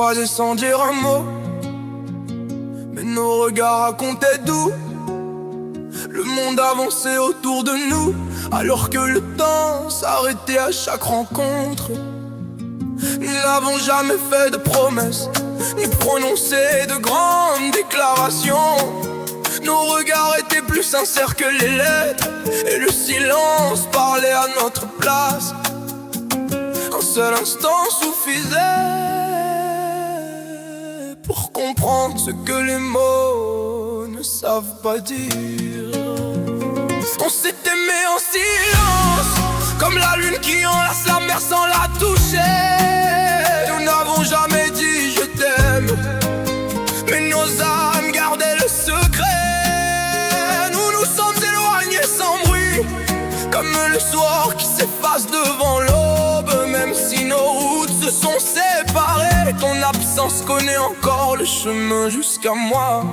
croisés sans dire un mot, mais nos regards racontaient d'où le monde avançait autour de nous, alors que le temps s'arrêtait à chaque rencontre. Nous n'avons jamais fait de promesses, ni prononcé de grandes déclarations. Nos regards étaient plus sincères que les lettres, et le silence parlait à notre place. Un seul instant suffisait pour comprendre ce que les mots ne savent pas dire. On s'est aimé en silence, comme la lune qui enlace la mer sans la toucher. Nous n'avons jamais dit je t'aime, mais nos âmes gardaient le secret. Nous nous sommes éloignés sans bruit, comme le soir qui s'efface devant l'aube. Même si nos routes se sont séparées, ton absence connaît encore le chemin jusqu'à moi.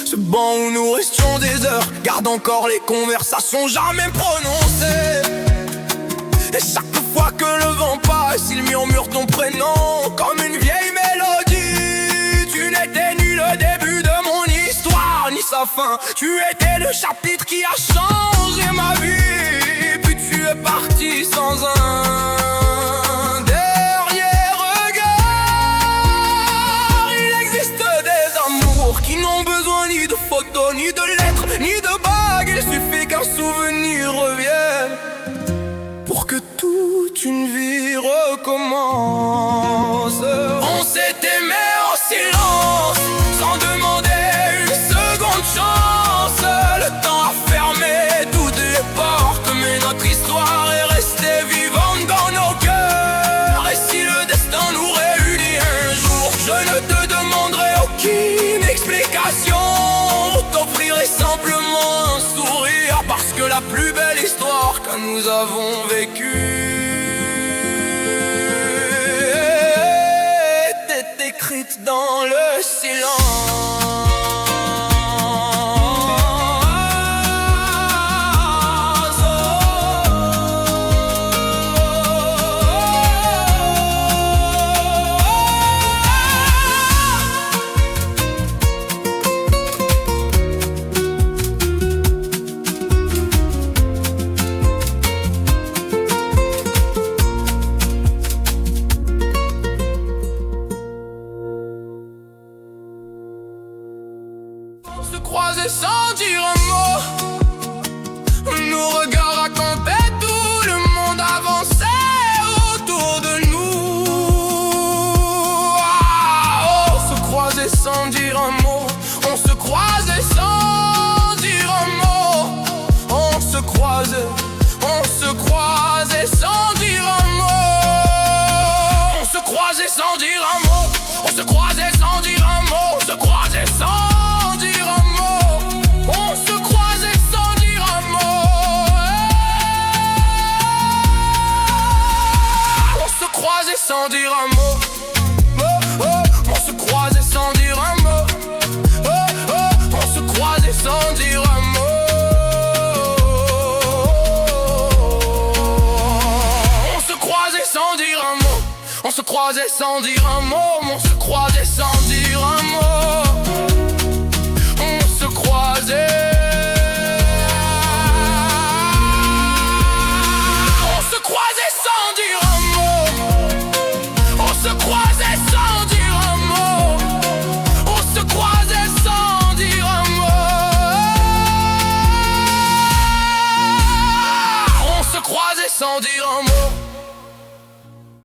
Ce banc où nous restions des heures garde encore les conversations jamais prononcées. Et chaque fois que le vent passe, il murmure ton prénom comme une vieille mélodie. Tu n'étais ni le début de mon histoire, ni sa fin. Tu étais le chapitre qui a changé ma vie. Puis tu es parti sans un dernier regard. Il existe des amours qui n'ont besoin ni de photos, ni de lettres, ni de bagues. Il suffit qu'un souvenir revienne pour que toute une vie recommence. On s'est aimé en silence, sans demander une seconde chance. Le temps a fermé toutes les portes, mais notre histoire est restée vivante dans nos cœurs. Et si le destin nous réunit un jour, je ne te demanderai aucune explication. T'offrirai simplement un sourire, parce que la plus belle histoire que nous avons vécue était écrite dans le silence. On se croisait sans dire un mot, nos regards racontaient tout, le monde avançait autour de nous. On se croisait sans dire un mot, on se croisait sans dire un mot. On se croisait sans dire un mot. On se croisait sans dire un mot, on se croisait sans dire un mot, on se croisait sans dire un mot, on se croisait sans dire un mot. On se croisait sans dire un mot. On se croisait sans dire un mot. On se croisait sans dire un mot. On se croisait sans dire un mot. On se croisait sans dire un mot. On se croisait sans dire un mot. On se croisait. On se croisait sans dire un mot. On se croisait sans dire un mot. On se croisait sans dire un mot. On se croisait sans dire un mot.